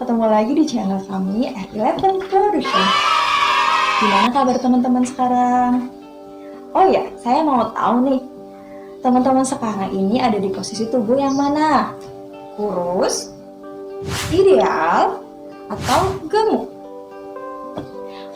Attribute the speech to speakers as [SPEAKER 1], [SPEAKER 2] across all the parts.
[SPEAKER 1] ketemu lagi di channel kami R11 Production. Gimana kabar teman-teman sekarang? Oh ya, saya mau tahu nih, teman-teman sekarang ini ada di posisi tubuh yang mana? Kurus, ideal, atau gemuk?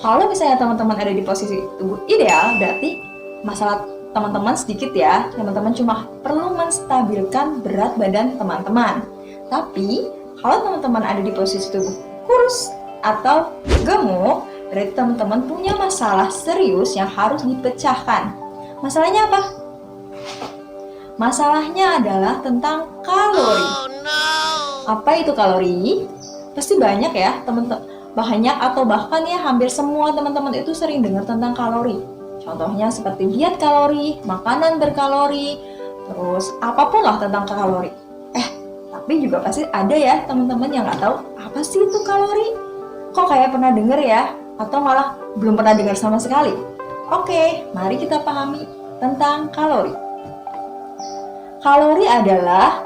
[SPEAKER 1] Kalau misalnya teman-teman ada di posisi tubuh ideal, berarti masalah teman-teman sedikit ya. Teman-teman cuma perlu menstabilkan berat badan teman-teman. Tapi kalau teman-teman ada di posisi tubuh kurus atau gemuk, berarti teman-teman punya masalah serius yang harus dipecahkan. Masalahnya apa? Masalahnya adalah tentang kalori. Apa itu kalori? Pasti banyak ya teman-teman, banyak atau bahkan ya hampir semua teman-teman itu sering dengar tentang kalori. Contohnya seperti diet kalori, makanan berkalori, terus apapun lah tentang kalori. Tapi juga pasti ada ya teman-teman yang nggak tahu apa sih itu kalori. Kok kayak pernah dengar ya? Atau malah belum pernah dengar sama sekali? Oke, mari kita pahami tentang kalori. Kalori adalah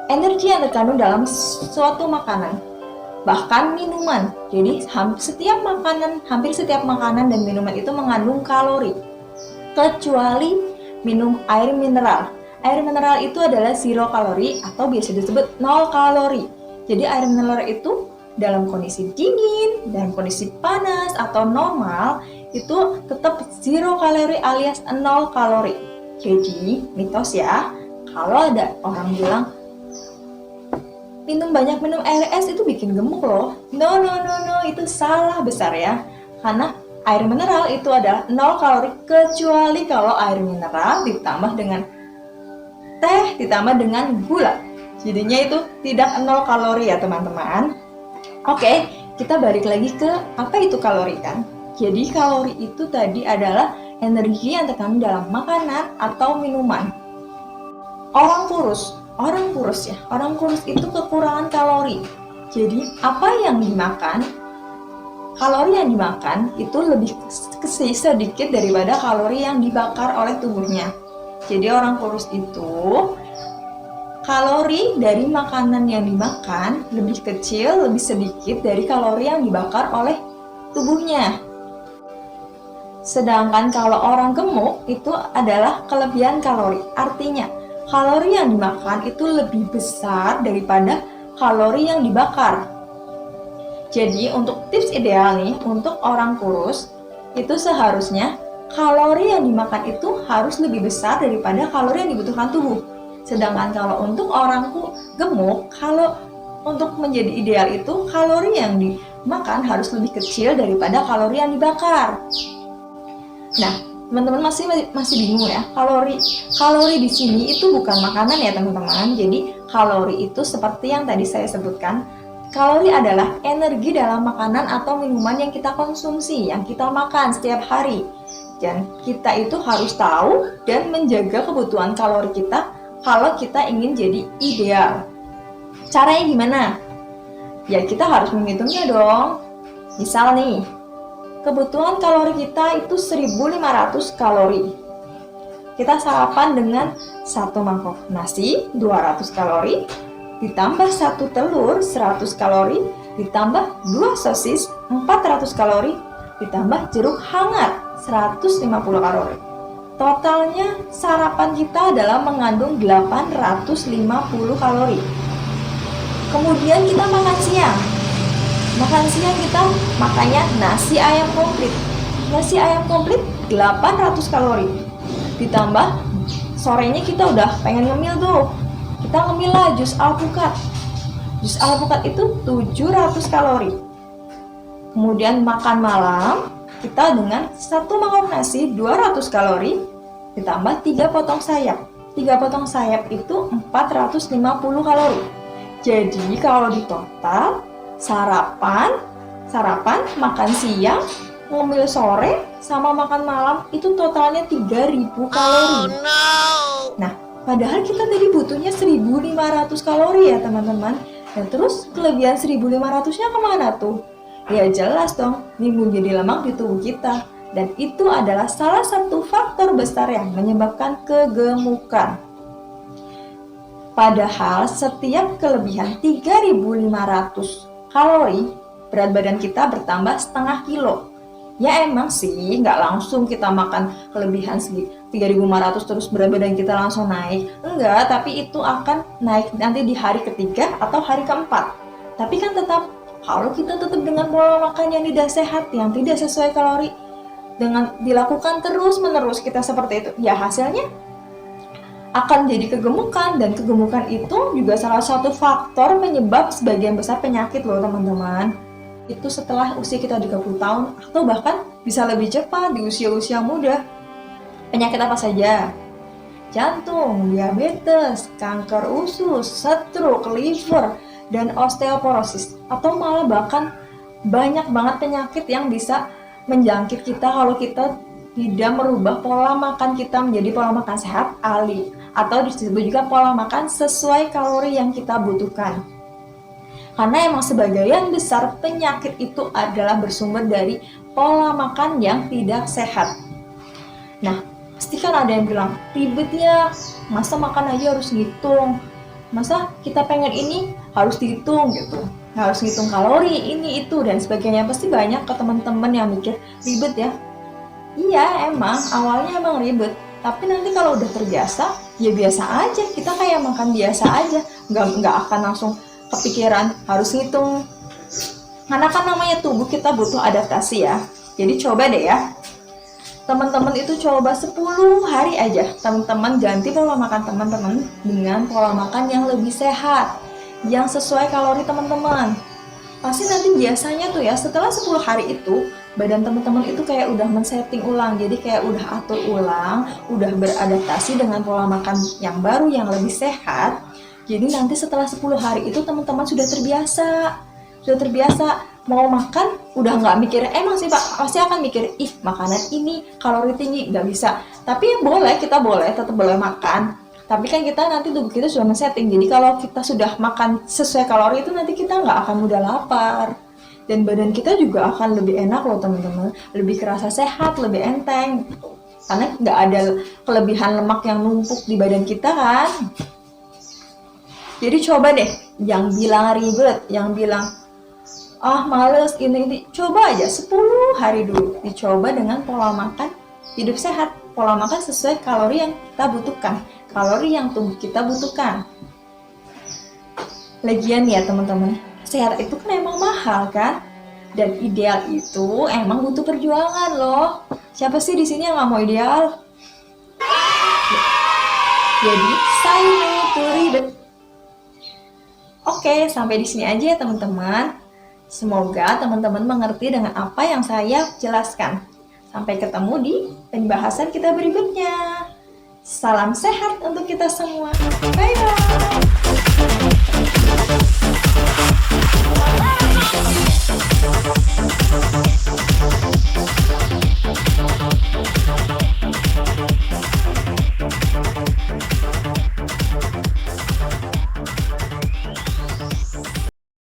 [SPEAKER 1] energi yang terkandung dalam suatu makanan, bahkan minuman. Jadi hampir setiap makanan dan minuman itu mengandung kalori, kecuali minum air mineral. Air mineral itu adalah zero kalori atau biasa disebut 0 kalori. Jadi air mineral itu dalam kondisi dingin, dalam kondisi panas atau normal itu tetap zero kalori alias 0 kalori. Jadi mitos ya, kalau ada orang bilang minum air es itu bikin gemuk loh. No, itu salah besar ya. Karena air mineral itu adalah 0 kalori kecuali kalau air mineral ditambah dengan teh ditambah dengan gula. Jadinya itu tidak 0 kalori ya teman-teman. Oke, kita balik lagi ke apa itu kalori kan. Jadi kalori itu tadi adalah energi yang terkandung dalam makanan atau minuman. Orang kurus itu kekurangan kalori. Jadi apa yang dimakan, kalori yang dimakan itu lebih sedikit daripada kalori yang dibakar oleh tubuhnya. Jadi orang kurus itu kalori dari makanan yang dimakan lebih kecil, lebih sedikit dari kalori yang dibakar oleh tubuhnya. Sedangkan kalau orang gemuk itu adalah kelebihan kalori. Artinya kalori yang dimakan itu lebih besar daripada kalori yang dibakar. Jadi untuk tips ideal nih untuk orang kurus itu seharusnya kalori yang dimakan itu harus lebih besar daripada kalori yang dibutuhkan tubuh. Sedangkan kalau untuk orang gemuk, kalau untuk menjadi ideal itu kalori yang dimakan harus lebih kecil daripada kalori yang dibakar. Nah, teman-teman masih bingung ya? Kalori di sini itu bukan makanan ya teman-teman. Jadi kalori itu seperti yang tadi saya sebutkan. Kalori adalah energi dalam makanan atau minuman yang kita konsumsi, yang kita makan setiap hari. Dan kita itu harus tahu dan menjaga kebutuhan kalori kita kalau kita ingin jadi ideal. Caranya gimana? Ya kita harus menghitungnya dong. Misal nih, kebutuhan kalori kita itu 1500 kalori. Kita sarapan dengan 1 mangkok nasi 200 kalori, ditambah 1 telur 100 kalori, ditambah 2 sosis 400 kalori, ditambah jeruk hangat 150 kalori. Totalnya sarapan kita adalah mengandung 850 kalori. Kemudian kita makan siang. Makan siang kita makannya nasi ayam komplit. Nasi ayam komplit 800 kalori. Ditambah sorenya kita udah pengen ngemil tuh. Kita ngemil lah jus alpukat. Jus alpukat itu 700 kalori. Kemudian makan malam kita dengan 1 mangkok nasi 200 kalori ditambah 3 potong sayap. 3 potong sayap itu 450 kalori. Jadi kalau di total sarapan, makan siang, ngemil sore sama makan malam itu totalnya 3000 kalori. Nah, padahal kita tadi butuhnya 1500 kalori ya teman-teman. Dan terus kelebihan 1500-nya kemana tuh? Ya jelas dong, nimbun jadi lemak di tubuh kita. Dan itu adalah salah satu faktor besar yang menyebabkan kegemukan. Padahal setiap kelebihan 3500 kalori, berat badan kita bertambah setengah kilo. Ya emang sih, nggak langsung kita makan kelebihan 3.500 terus berat badan kita langsung naik. Enggak, tapi itu akan naik nanti di hari ketiga atau hari keempat. Tapi kan tetap, kalau kita tetap dengan pola makan yang tidak sehat, yang tidak sesuai kalori, dengan dilakukan terus-menerus kita seperti itu, ya hasilnya akan jadi kegemukan. Dan kegemukan itu juga salah satu faktor penyebab sebagian besar penyakit loh teman-teman. Itu setelah usia kita 30 tahun atau bahkan bisa lebih cepat di usia-usia muda. Penyakit apa saja? Jantung, diabetes, kanker usus, stroke, liver, dan osteoporosis. Atau malah bahkan banyak banget penyakit yang bisa menjangkit kita kalau kita tidak merubah pola makan kita menjadi pola makan sehat atau disebut juga pola makan sesuai kalori yang kita butuhkan. Karena emang sebagian besar penyakit itu adalah bersumber dari pola makan yang tidak sehat. Nah, pasti kan ada yang bilang, ribet ya, masa makan aja harus ngitung, masa kita pengen ini harus dihitung gitu, harus ngitung kalori, ini, itu, dan sebagainya. Pasti banyak ke teman-teman yang mikir, ribet ya. Iya, emang, awalnya emang ribet. Tapi nanti kalau udah terbiasa, ya biasa aja, kita kayak makan biasa aja, nggak akan langsung kepikiran harus ngitung. Karena kan namanya tubuh kita butuh adaptasi ya. Jadi coba deh ya, teman-teman itu coba 10 hari aja teman-teman ganti pola makan teman-teman dengan pola makan yang lebih sehat, yang sesuai kalori teman-teman. Pasti nanti biasanya tuh ya, setelah 10 hari itu badan teman-teman itu kayak udah men-setting ulang. Jadi kayak udah atur ulang, udah beradaptasi dengan pola makan yang baru yang lebih sehat. Jadi nanti setelah 10 hari itu teman-teman sudah terbiasa mau makan, udah nggak mikir, emang sih Pak, pasti akan mikir, makanan ini kalori tinggi, nggak bisa. Tapi kita boleh, tetap boleh makan. Tapi kan kita nanti tubuh kita sudah men-setting, jadi kalau kita sudah makan sesuai kalori itu nanti kita nggak akan mudah lapar. Dan badan kita juga akan lebih enak loh teman-teman, lebih kerasa sehat, lebih enteng. Karena nggak ada kelebihan lemak yang numpuk di badan kita kan. Jadi coba deh, yang bilang ribet, yang bilang males ini, coba aja 10 hari dulu dicoba dengan pola makan hidup sehat, pola makan sesuai kalori yang kita butuhkan, kalori yang tubuh kita butuhkan. Lagian ya teman-teman, sehat itu kan emang mahal kan, dan ideal itu emang butuh perjuangan loh. Siapa sih di sini yang nggak mau ideal? Jadi say no to ribet. Oke, sampai di sini aja ya teman-teman. Semoga teman-teman mengerti dengan apa yang saya jelaskan. Sampai ketemu di pembahasan kita berikutnya. Salam sehat untuk kita semua. Bye-bye.